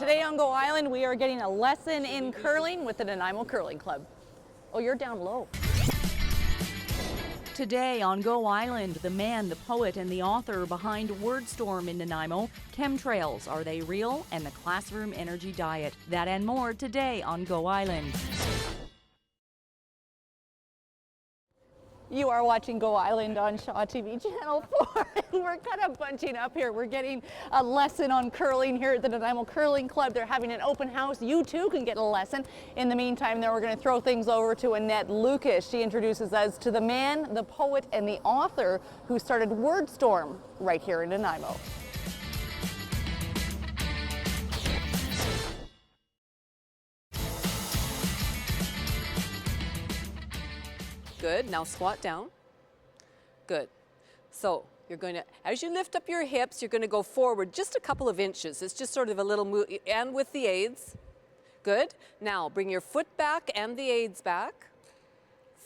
Today on Go Island, we are getting a lesson in curling with the Nanaimo Curling Club. Oh, you're down low. Today on Go Island, the man, the poet, and the author behind Wordstorm in Nanaimo, chemtrails, are they real, and the classroom energy diet. That and more today on Go Island. You are watching Go Island on Shaw TV Channel 4, and we're kind of bunching up here. We're getting a lesson on curling here at the Nanaimo Curling Club. They're having an open house. You too can get a lesson. In the meantime, then we're going to throw things over to Annette Lucas. She introduces us to the man, the poet, and the author who started Wordstorm right here in Nanaimo. Good. Now squat down. Good. So you're going to, as you lift up your hips, you're going to go forward just a couple of inches. It's just sort of a little move, and with the aids. Good. Now bring your foot back and the aids back.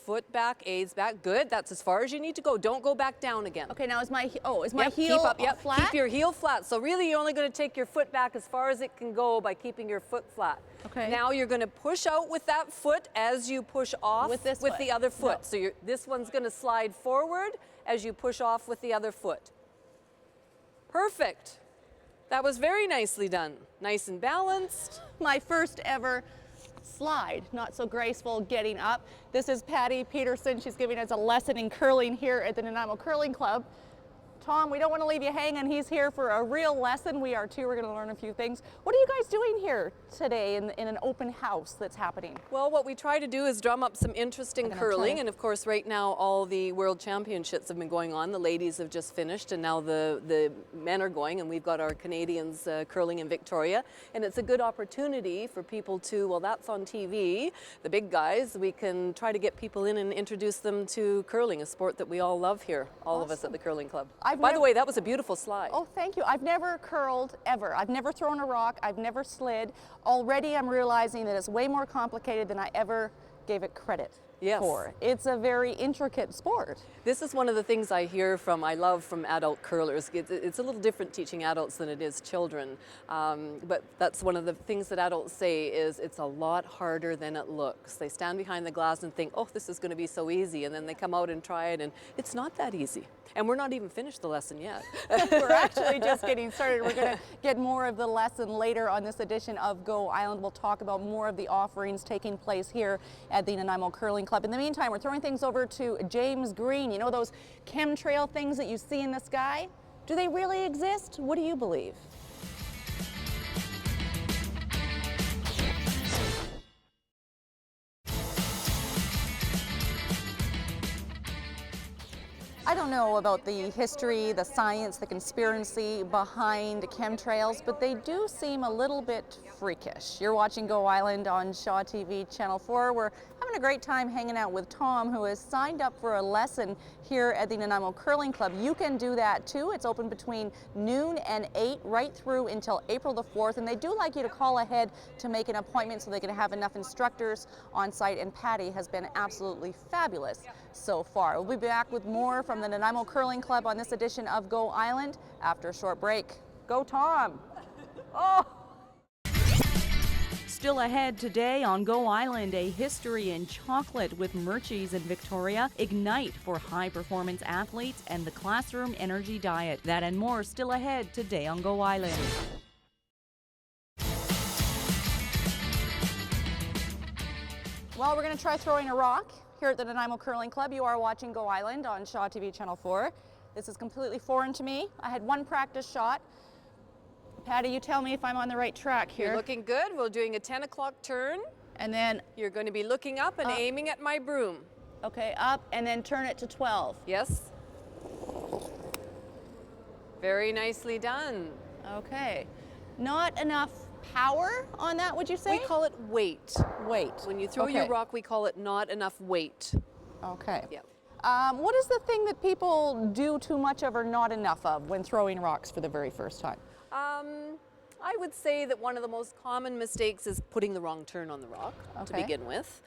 Foot back, aids back. Good. That's as far as you need to go. Don't go back down again. Okay, now is my heel keep up, flat? Keep your heel flat. So really you're only going to take your foot back as far as it can go by keeping your foot flat. Okay. Now you're going to push out with that foot as you push off with the other foot. No. So this one's going to slide forward as you push off with the other foot. Perfect. That was very nicely done. Nice and balanced. My first ever slide, not so graceful getting up. This is Patty Peterson. She's giving us a lesson in curling here at the Nanaimo Curling Club. Tom, we don't want to leave you hanging. He's here for a real lesson. We are too. We're going to learn a few things. What are you guys doing here today in an open house that's happening? Well, what we try to do is drum up some interest in curling. And of course, right now, all the world championships have been going on. The ladies have just finished, and now the men are going, and we've got our Canadians curling in Victoria. And it's a good opportunity for people to, well, that's on TV, the big guys. We can try to get people in and introduce them to curling, a sport that we all love here, all of us at the Curling Club. By the way, that was a beautiful slide. Oh, thank you. I've never curled ever. I've never thrown a rock. I've never slid. Already I'm realizing that it's way more complicated than I ever gave it credit for. It's a very intricate sport. This is one of the things I love from adult curlers. It's a little different teaching adults than it is children. But that's one of the things that adults say is it's a lot harder than it looks. They stand behind the glass and think, oh, this is going to be so easy. And then they come out and try it, and it's not that easy. And we're not even finished the lesson yet. We're actually just getting started. We're going to get more of the lesson later on this edition of Go Island. We'll talk about more of the offerings taking place here at the Nanaimo Curling Club. In the meantime, we're throwing things over to James Green. You know those chemtrail things that you see in the sky? Do they really exist? What do you believe? I don't know about the history, the science, the conspiracy behind chemtrails, but they do seem a little bit freakish. You're watching Go Island on Shaw TV Channel 4. We're having a great time hanging out with Tom, who has signed up for a lesson here at the Nanaimo Curling Club. You can do that too. It's open between noon and 8 right through until April the 4th, and they do like you to call ahead to make an appointment so they can have enough instructors on site, and Patty has been absolutely fabulous so far. We'll be back with more from the Nanaimo Curling Club on this edition of Go Island after a short break. Go Tom! Oh! Still ahead today on Go Island, a history in chocolate with Murchie's in Victoria, Ignite for high-performance athletes, and the classroom energy diet. That and more still ahead today on Go Island. Well, we're going to try throwing a rock here at the Nanaimo Curling Club. You are watching Go Island on Shaw TV Channel 4. This is completely foreign to me. I had one practice shot. Patty, you tell me if I'm on the right track here. You're looking good. We're doing a 10 o'clock turn. And then you're going to be looking up and aiming at my broom. Okay, up and then turn it to 12. Yes. Very nicely done. Okay. Not enough power on that, would you say? We call it weight. Weight. When you throw your rock, we call it not enough weight. Okay. Yeah. What is the thing that people do too much of or not enough of when throwing rocks for the very first time? I would say that one of the most common mistakes is putting the wrong turn on the rock to begin with.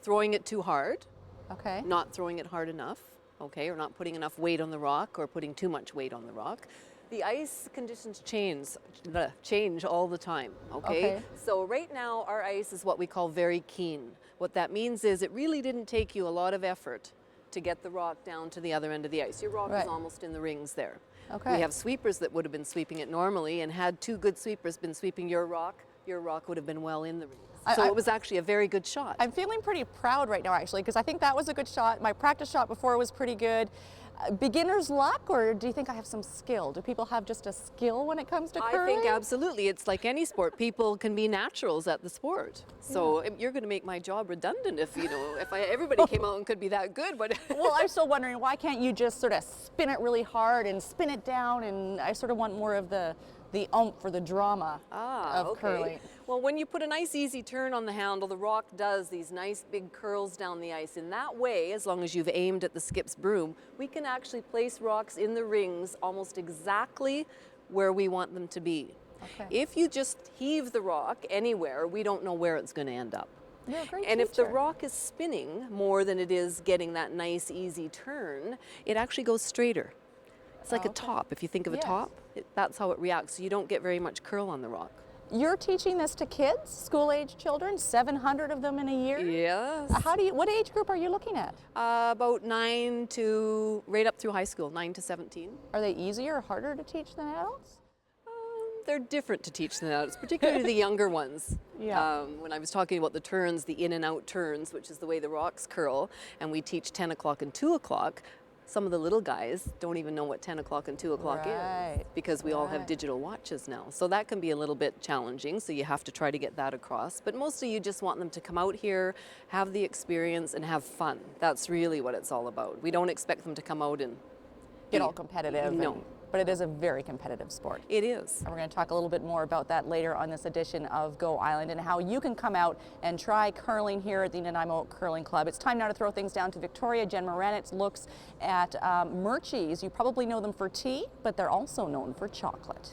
Throwing it too hard. Okay. Not throwing it hard enough. Okay, or not putting enough weight on the rock or putting too much weight on the rock. The ice conditions change all the time, okay? So right now our ice is what we call very keen. What that means is it really didn't take you a lot of effort to get the rock down to the other end of the ice. Your rock is almost in the rings there. Okay. We have sweepers that would have been sweeping it normally, and had two good sweepers been sweeping your rock would have been well in the rings. So it was actually a very good shot. I'm feeling pretty proud right now, actually, because I think that was a good shot. My practice shot before was pretty good. Beginner's luck, or do you think I have some skill? Do people have just a skill when it comes to curling? I think absolutely. It's like any sport. People can be naturals at the sport. So you're going to make my job redundant if, if everybody came out and could be that good. But well, I'm still wondering, why can't you just sort of spin it really hard and spin it down? And I sort of want more of the oomph or the drama of curling. Well, when you put a nice easy turn on the handle, the rock does these nice big curls down the ice. In that way, as long as you've aimed at the skip's broom, we can actually place rocks in the rings almost exactly where we want them to be. If you just heave the rock anywhere, we don't know where it's going to end up. You're a great and if the teacher. rock is spinning more than it is getting that nice easy turn, it actually goes straighter. It's like a top. If you think of a top, that's how it reacts. So you don't get very much curl on the rock. You're teaching this to kids, school-age children, 700 of them in a year? Yes. What age group are you looking at? About 9 to, right up through high school, 9 to 17. Are they easier or harder to teach than adults? They're different to teach than adults, particularly the younger ones. Yeah. When I was talking about the turns, the in and out turns, which is the way the rocks curl, and we teach 10 o'clock and 2 o'clock, some of the little guys don't even know what 10 o'clock and 2 o'clock is, because we all have digital watches now. So that can be a little bit challenging, so you have to try to get that across. But mostly you just want them to come out here, have the experience, and have fun. That's really what it's all about. We don't expect them to come out and get all competitive. No. But it is a very competitive sport. It is. And we're going to talk a little bit more about that later on this edition of Go Island and how you can come out and try curling here at the Nanaimo Curling Club. It's time now to throw things down to Victoria. Jen Moranitz looks at Murchie's. You probably know them for tea, but they're also known for chocolate.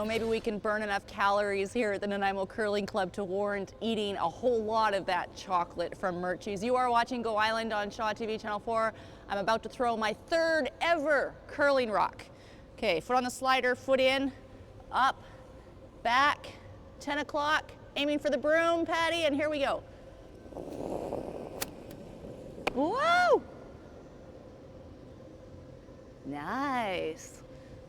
Maybe we can burn enough calories here at the Nanaimo Curling Club to warrant eating a whole lot of that chocolate from Murchie's. You are watching Go Island on Shaw TV Channel 4. I'm about to throw my third ever curling rock. Okay, foot on the slider, foot in, up, back, 10 o'clock, aiming for the broom, Patty, and here we go. Whoa! Nice.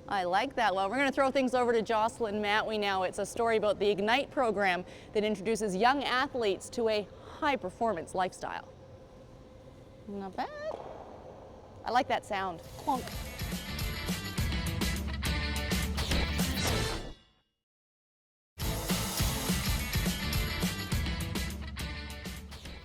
I like that. Well, we're going to throw things over to Jocelyn Matwee now. It's a story about the Ignite program that introduces young athletes to a high-performance lifestyle. Not bad. I like that sound. Clunk.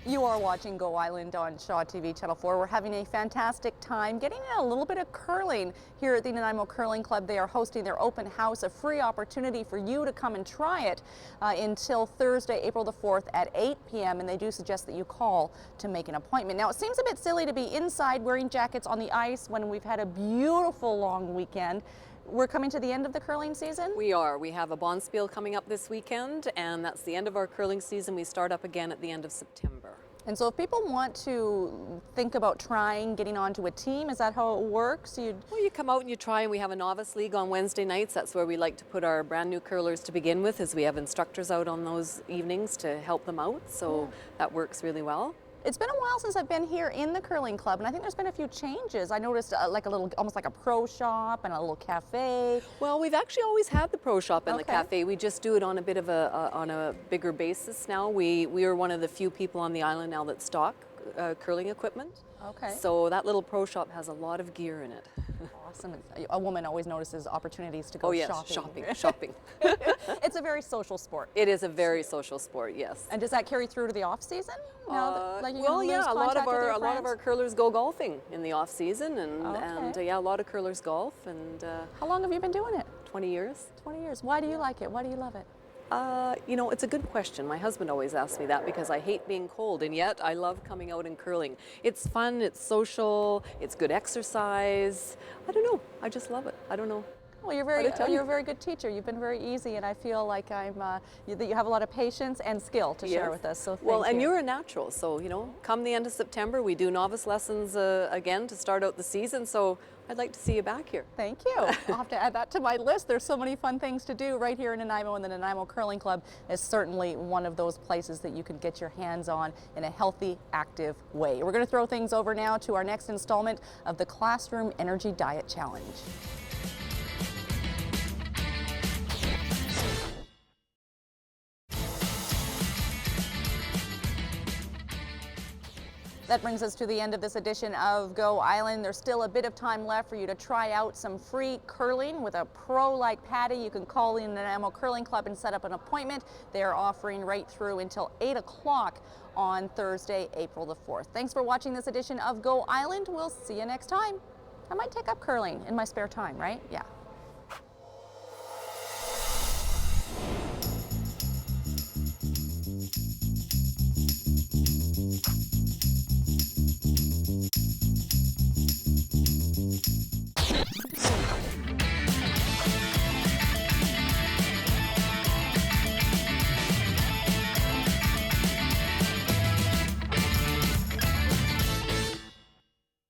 You are watching Go Island on Shaw TV Channel 4. We're having a fantastic time getting in a little bit of curling here at the Nanaimo Curling Club. They are hosting their open house, a free opportunity for you to come and try it until Thursday, April the 4th at 8 p.m. And they do suggest that you call to make an appointment. Now, it seems a bit silly to be inside wearing jackets on the ice when we've had a beautiful long weekend. We're coming to the end of the curling season? We are. We have a bonspiel coming up this weekend, and that's the end of our curling season. We start up again at the end of September. And so if people want to think about getting onto a team, is that how it works? Well, you come out and you try, and we have a novice league on Wednesday nights. That's where we like to put our brand new curlers to begin with, as we have instructors out on those evenings to help them out. So that works really well. It's been a while since I've been here in the curling club, and I think there's been a few changes. I noticed like a little, almost like a pro shop and a little cafe. Well, we've actually always had the pro shop and the cafe. We just do it on a bit of on a bigger basis now. We are one of the few people on the island now that stock curling equipment. Okay. So that little pro shop has a lot of gear in it. Awesome. A woman always notices opportunities to go shopping. Shopping. It's a very social sport. It is a very social sport, yes. And does that carry through to the off season? Well, yeah, a lot of our curlers go golfing in the off season, and yeah, a lot of curlers golf. And how long have you been doing it? 20 years. 20 years. Why do you like it? Why do you love it? It's a good question. My husband always asks me that because I hate being cold, and yet I love coming out and curling. It's fun, it's social, it's good exercise. I don't know. I just love it. I don't know. Well, What a you're a very good teacher. You've been very easy, and I feel like that you have a lot of patience and skill to share with us. So thank Well, and you. you're a natural, so come the end of September, we do novice lessons again to start out the season. So I'd like to see you back here. Thank you. I'll have to add that to my list. There's so many fun things to do right here in Nanaimo, and the Nanaimo Curling Club is certainly one of those places that you can get your hands on in a healthy, active way. We're going to throw things over now to our next installment of the Classroom Energy Diet Challenge. That brings us to the end of this edition of Go Island. There's still a bit of time left for you to try out some free curling with a pro like Patty. You can call in the Nanaimo Curling Club and set up an appointment. They are offering right through until 8 o'clock on Thursday, April the 4th. Thanks for watching this edition of Go Island. We'll see you next time. I might take up curling in my spare time, right? Yeah.